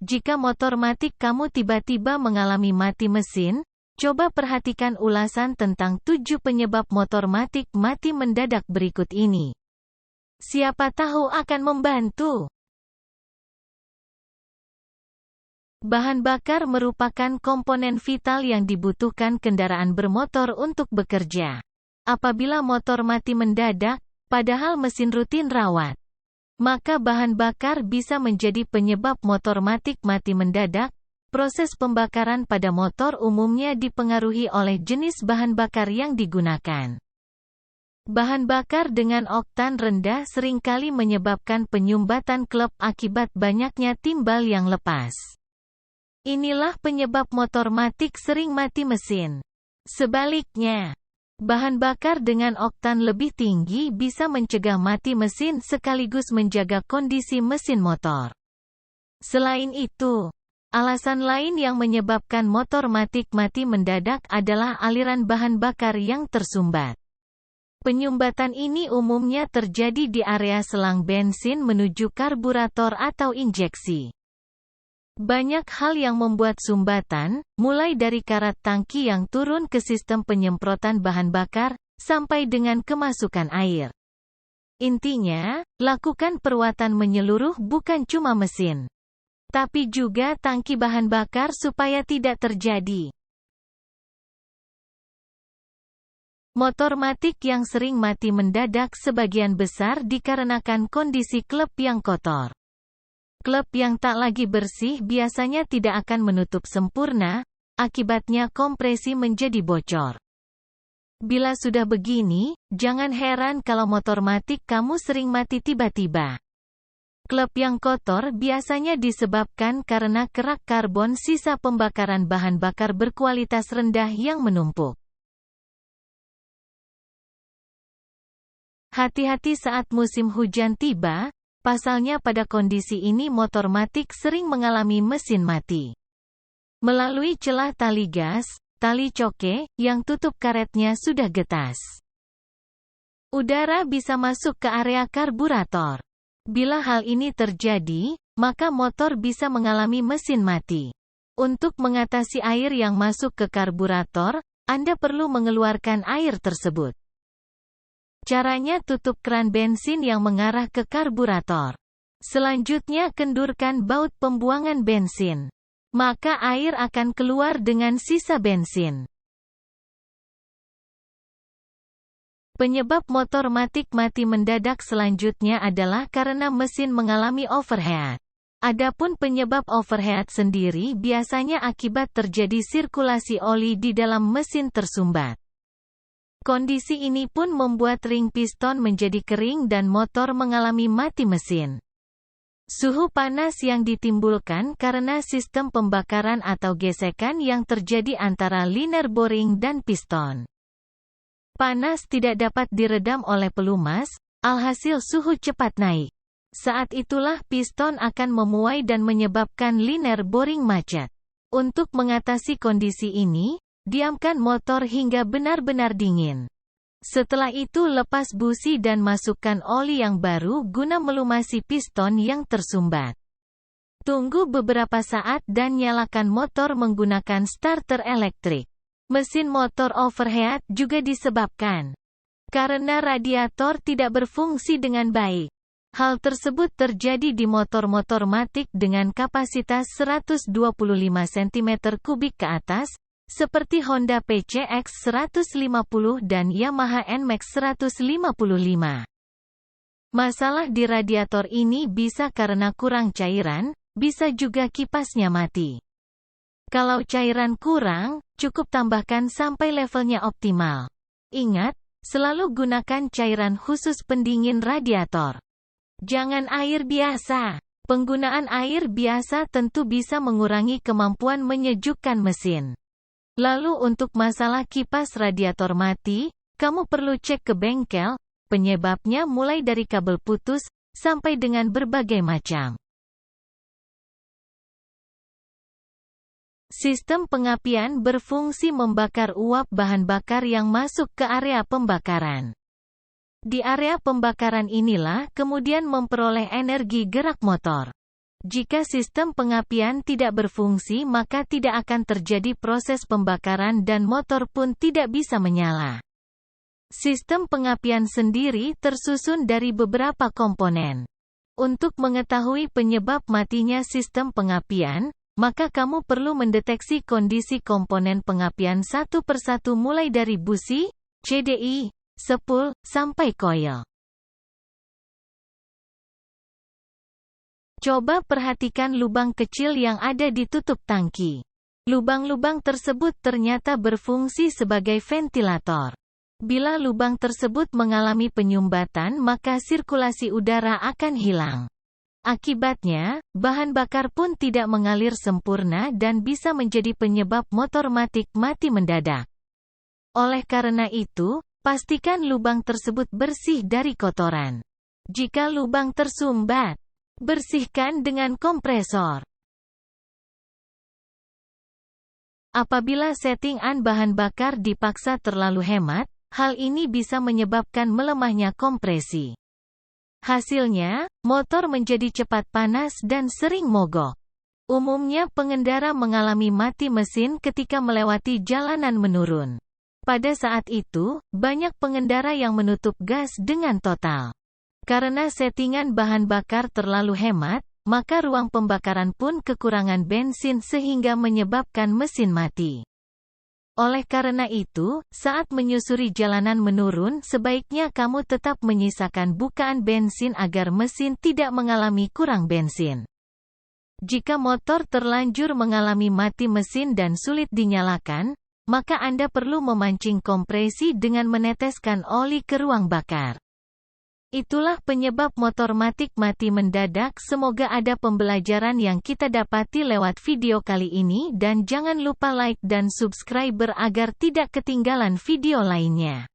Jika motor matic kamu tiba-tiba mengalami mati mesin, coba perhatikan ulasan tentang 7 penyebab motor matic mati mendadak berikut ini. Siapa tahu akan membantu. Bahan bakar merupakan komponen vital yang dibutuhkan kendaraan bermotor untuk bekerja. Apabila motor mati mendadak, padahal mesin rutin rawat, maka bahan bakar bisa menjadi penyebab motor matic mati mendadak. Proses pembakaran pada motor umumnya dipengaruhi oleh jenis bahan bakar yang digunakan. Bahan bakar dengan oktan rendah seringkali menyebabkan penyumbatan klep akibat banyaknya timbal yang lepas. Inilah penyebab motor matic sering mati mesin. Sebaliknya, bahan bakar dengan oktan lebih tinggi bisa mencegah mati mesin sekaligus menjaga kondisi mesin motor. Selain itu, alasan lain yang menyebabkan motor matic mati mendadak adalah aliran bahan bakar yang tersumbat. Penyumbatan ini umumnya terjadi di area selang bensin menuju karburator atau injeksi. Banyak hal yang membuat sumbatan, mulai dari karat tangki yang turun ke sistem penyemprotan bahan bakar, sampai dengan kemasukan air. Intinya, lakukan perawatan menyeluruh bukan cuma mesin, tapi juga tangki bahan bakar supaya tidak terjadi. Motor matic yang sering mati mendadak sebagian besar dikarenakan kondisi klep yang kotor. Klep yang tak lagi bersih biasanya tidak akan menutup sempurna, akibatnya kompresi menjadi bocor. Bila sudah begini, jangan heran kalau motor matic kamu sering mati tiba-tiba. Klep yang kotor biasanya disebabkan karena kerak karbon sisa pembakaran bahan bakar berkualitas rendah yang menumpuk. Hati-hati saat musim hujan tiba. Pasalnya pada kondisi ini motor matic sering mengalami mesin mati. Melalui celah tali gas, tali coke, yang tutup karetnya sudah getas. Udara bisa masuk ke area karburator. Bila hal ini terjadi, maka motor bisa mengalami mesin mati. Untuk mengatasi air yang masuk ke karburator, Anda perlu mengeluarkan air tersebut. Caranya tutup keran bensin yang mengarah ke karburator. Selanjutnya kendurkan baut pembuangan bensin. Maka air akan keluar dengan sisa bensin. Penyebab motor matic mati mendadak selanjutnya adalah karena mesin mengalami overheat. Adapun penyebab overheat sendiri biasanya akibat terjadi sirkulasi oli di dalam mesin tersumbat. Kondisi ini pun membuat ring piston menjadi kering dan motor mengalami mati mesin. Suhu panas yang ditimbulkan karena sistem pembakaran atau gesekan yang terjadi antara liner boring dan piston. Panas tidak dapat diredam oleh pelumas, alhasil suhu cepat naik. Saat itulah piston akan memuai dan menyebabkan liner boring macet. Untuk mengatasi kondisi ini, diamkan motor hingga benar-benar dingin. Setelah itu lepas busi dan masukkan oli yang baru guna melumasi piston yang tersumbat. Tunggu beberapa saat dan nyalakan motor menggunakan starter elektrik. Mesin motor overheat juga disebabkan karena radiator tidak berfungsi dengan baik. Hal tersebut terjadi di motor-motor matic dengan kapasitas 125 cm3 ke atas, seperti Honda PCX 150 dan Yamaha NMAX 155. Masalah di radiator ini bisa karena kurang cairan, bisa juga kipasnya mati. Kalau cairan kurang, cukup tambahkan sampai levelnya optimal. Ingat, selalu gunakan cairan khusus pendingin radiator. Jangan air biasa. Penggunaan air biasa tentu bisa mengurangi kemampuan menyejukkan mesin. Lalu untuk masalah kipas radiator mati, kamu perlu cek ke bengkel, penyebabnya mulai dari kabel putus, sampai dengan berbagai macam. Sistem pengapian berfungsi membakar uap bahan bakar yang masuk ke area pembakaran. Di area pembakaran inilah kemudian memperoleh energi gerak motor. Jika sistem pengapian tidak berfungsi, maka tidak akan terjadi proses pembakaran dan motor pun tidak bisa menyala. Sistem pengapian sendiri tersusun dari beberapa komponen. Untuk mengetahui penyebab matinya sistem pengapian, maka kamu perlu mendeteksi kondisi komponen pengapian satu persatu mulai dari busi, CDI, sepul, sampai koil. Coba perhatikan lubang kecil yang ada di tutup tangki. Lubang-lubang tersebut ternyata berfungsi sebagai ventilator. Bila lubang tersebut mengalami penyumbatan, maka sirkulasi udara akan hilang. Akibatnya, bahan bakar pun tidak mengalir sempurna dan bisa menjadi penyebab motor mati mendadak. Oleh karena itu, pastikan lubang tersebut bersih dari kotoran. Jika lubang tersumbat, bersihkan dengan kompresor. Apabila settingan bahan bakar dipaksa terlalu hemat, hal ini bisa menyebabkan melemahnya kompresi. Hasilnya, motor menjadi cepat panas dan sering mogok. Umumnya pengendara mengalami mati mesin ketika melewati jalanan menurun. Pada saat itu, banyak pengendara yang menutup gas dengan total. Karena settingan bahan bakar terlalu hemat, maka ruang pembakaran pun kekurangan bensin sehingga menyebabkan mesin mati. Oleh karena itu, saat menyusuri jalanan menurun, sebaiknya kamu tetap menyisakan bukaan bensin agar mesin tidak mengalami kurang bensin. Jika motor terlanjur mengalami mati mesin dan sulit dinyalakan, maka Anda perlu memancing kompresi dengan meneteskan oli ke ruang bakar. Itulah penyebab motor mati mendadak. Semoga ada pembelajaran yang kita dapati lewat video kali ini dan jangan lupa like dan subscribe agar tidak ketinggalan video lainnya.